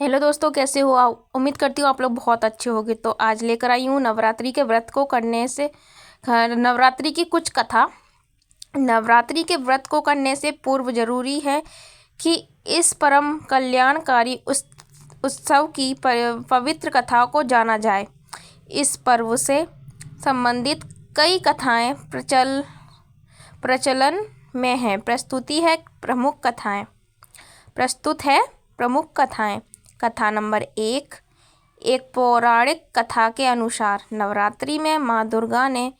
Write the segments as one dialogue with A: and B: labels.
A: Hello दोस्तों, कैसे हो आप? उम्मीद करती हूँ आप लोग बहुत अच्छे होंगे। तो आज लेकर आई हूँ नवरात्रि के व्रत को करने से नवरात्रि की कुछ कथा। नवरात्रि के व्रत को करने से पूर्व जरूरी है कि इस परम कल्याणकारी उत्सव की पवित्र कथा को जाना जाए। इस पर्व से संबंधित कई कथाएं प्रचलन में हैं। प्रस्तुत है प्रमुख कथाएं। कथा नंबर 1। एक पौराणिक कथा के अनुसार नवरात्रि में माँ दुर्गा ने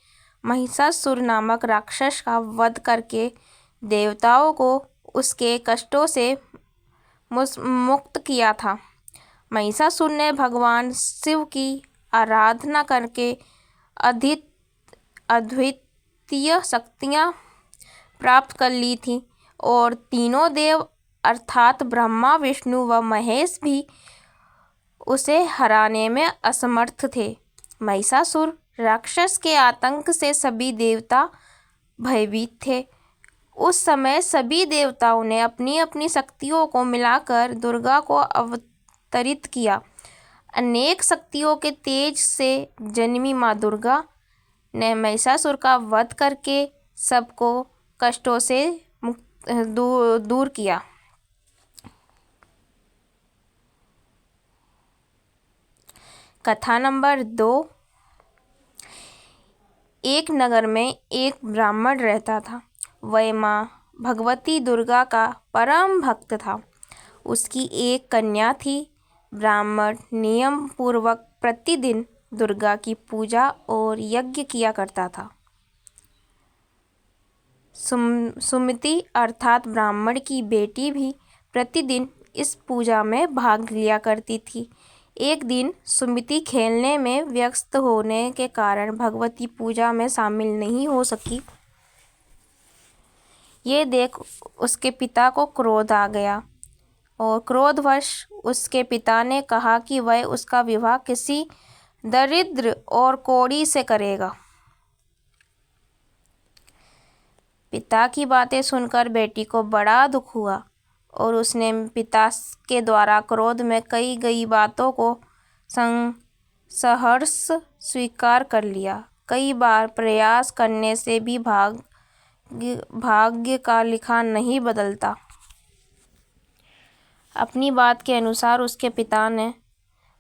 A: महिषासुर नामक राक्षस का वध करके देवताओं को उसके कष्टों से मुक्त किया था। महिषासुर ने भगवान शिव की आराधना करके अद्वितीय शक्तियाँ प्राप्त कर ली थी और तीनों देव अर्थात ब्रह्मा, विष्णु व महेश भी उसे हराने में असमर्थ थे। महिषासुर राक्षस के आतंक से सभी देवता भयभीत थे। उस समय सभी देवताओं ने अपनी अपनी शक्तियों को मिलाकर दुर्गा को अवतरित किया। अनेक शक्तियों के तेज से जन्मी माँ दुर्गा ने महिषासुर का वध करके सबको कष्टों से दूर किया। कथा नंबर 2। एक नगर में एक ब्राह्मण रहता था। वह माँ भगवती दुर्गा का परम भक्त था। उसकी एक कन्या थी। ब्राह्मण नियम पूर्वक प्रतिदिन दुर्गा की पूजा और यज्ञ किया करता था। सुमति अर्थात ब्राह्मण की बेटी भी प्रतिदिन इस पूजा में भाग लिया करती थी। एक दिन सुमति खेलने में व्यस्त होने के कारण भगवती पूजा में शामिल नहीं हो सकी। ये देख उसके पिता को क्रोध आ गया और क्रोधवश उसके पिता ने कहा कि वह उसका विवाह किसी दरिद्र और कोढ़ी से करेगा। पिता की बातें सुनकर बेटी को बड़ा दुख हुआ और उसने पिता के द्वारा क्रोध में कही गई बातों को सहर्ष स्वीकार कर लिया। कई बार प्रयास करने से भी भाग्य का लिखा नहीं बदलता। अपनी बात के अनुसार उसके पिता ने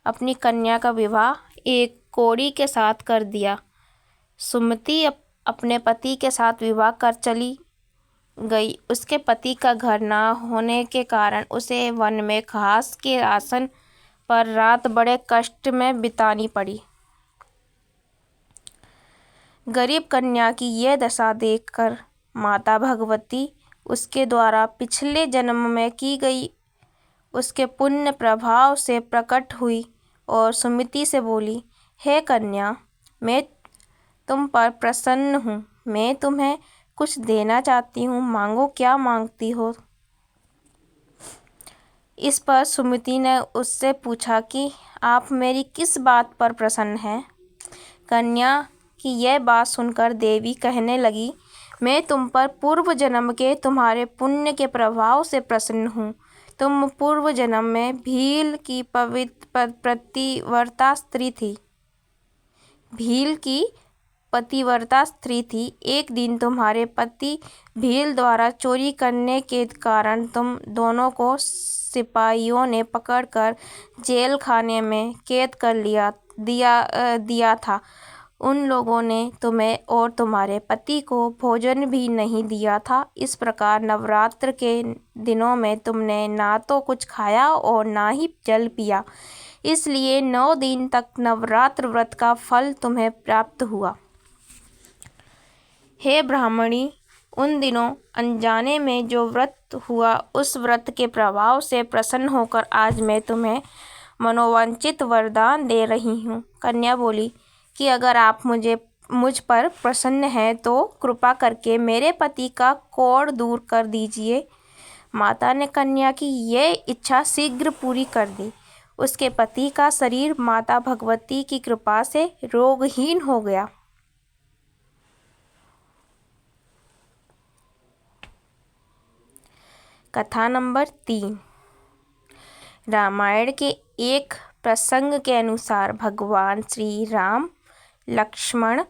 A: अपनी कन्या का विवाह एक कोढ़ी के साथ कर दिया। सुमति अपने पति के साथ विवाह कर चली गई। उसके पति का घर न होने के कारण उसे वन में घास के आसन पर रात बड़े कष्ट में बितानी पड़ी। गरीब कन्या की यह दशा देखकर माता भगवती उसके द्वारा पिछले जन्म में की गई उसके पुण्य प्रभाव से प्रकट हुई और सुमति से बोली, हे कन्या, मैं तुम पर प्रसन्न हूँ। मैं तुम्हें कुछ देना चाहती हूँ। मांगो, क्या मांगती हो? इस पर सुमति ने उससे पूछा कि आप मेरी किस बात पर प्रसन्न हैं? कन्या की यह बात सुनकर देवी कहने लगी, मैं तुम पर पूर्व जन्म के तुम्हारे पुण्य के प्रभाव से प्रसन्न हूँ। तुम पूर्व जन्म में भील की पतिव्रता स्त्री थी। एक दिन तुम्हारे पति भील द्वारा चोरी करने के कारण तुम दोनों को सिपाहियों ने पकड़कर जेल खाने में कैद कर दिया था। उन लोगों ने तुम्हें और तुम्हारे पति को भोजन भी नहीं दिया था। इस प्रकार नवरात्र के दिनों में तुमने ना तो कुछ खाया और ना ही जल पिया। इसलिए 9 दिन तक नवरात्र व्रत का फल तुम्हें प्राप्त हुआ। हे ब्राह्मणी, उन दिनों अनजाने में जो व्रत हुआ उस व्रत के प्रभाव से प्रसन्न होकर आज मैं तुम्हें मनोवांछित वरदान दे रही हूँ। कन्या बोली कि अगर आप मुझ पर प्रसन्न हैं तो कृपा करके मेरे पति का कोढ़ दूर कर दीजिए। माता ने कन्या की यह इच्छा शीघ्र पूरी कर दी। उसके पति का शरीर माता भगवती की कृपा से रोगहीन हो गया। कथा नंबर 3। रामायण के एक प्रसंग के अनुसार भगवान श्री राम, लक्ष्मण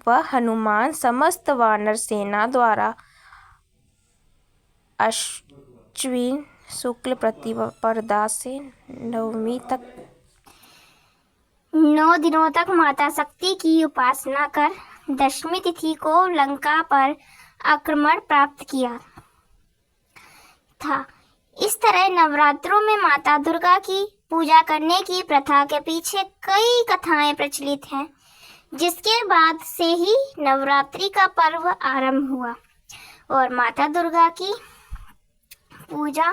A: व हनुमान समस्त वानर सेना द्वारा अश्विन शुक्ल प्रतिपदा से नवमी तक
B: 9 दिनों तक माता शक्ति की उपासना कर दशमी तिथि को लंका पर आक्रमण प्राप्त किया था। इस तरह नवरात्रों में माता दुर्गा की पूजा करने की प्रथा के पीछे कई कथाएं प्रचलित हैं, जिसके बाद से ही नवरात्रि का पर्व आरंभ हुआ और माता दुर्गा की पूजा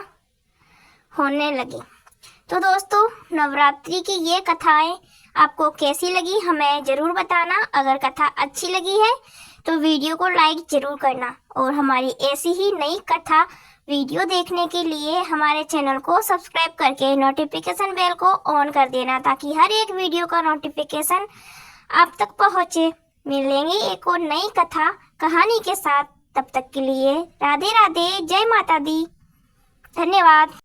B: होने लगी। तो दोस्तों, नवरात्रि की ये कथाएं आपको कैसी लगी हमें ज़रूर बताना। अगर कथा अच्छी लगी है तो वीडियो को लाइक ज़रूर करना और हमारी ऐसी ही नई कथा वीडियो देखने के लिए हमारे चैनल को सब्सक्राइब करके नोटिफिकेशन बेल को ऑन कर देना, ताकि हर एक वीडियो का नोटिफिकेशन आप तक पहुँचे। मिलेंगे एक और नई कथा कहानी के साथ। तब तक के लिए राधे राधे, जय माता दी, धन्यवाद।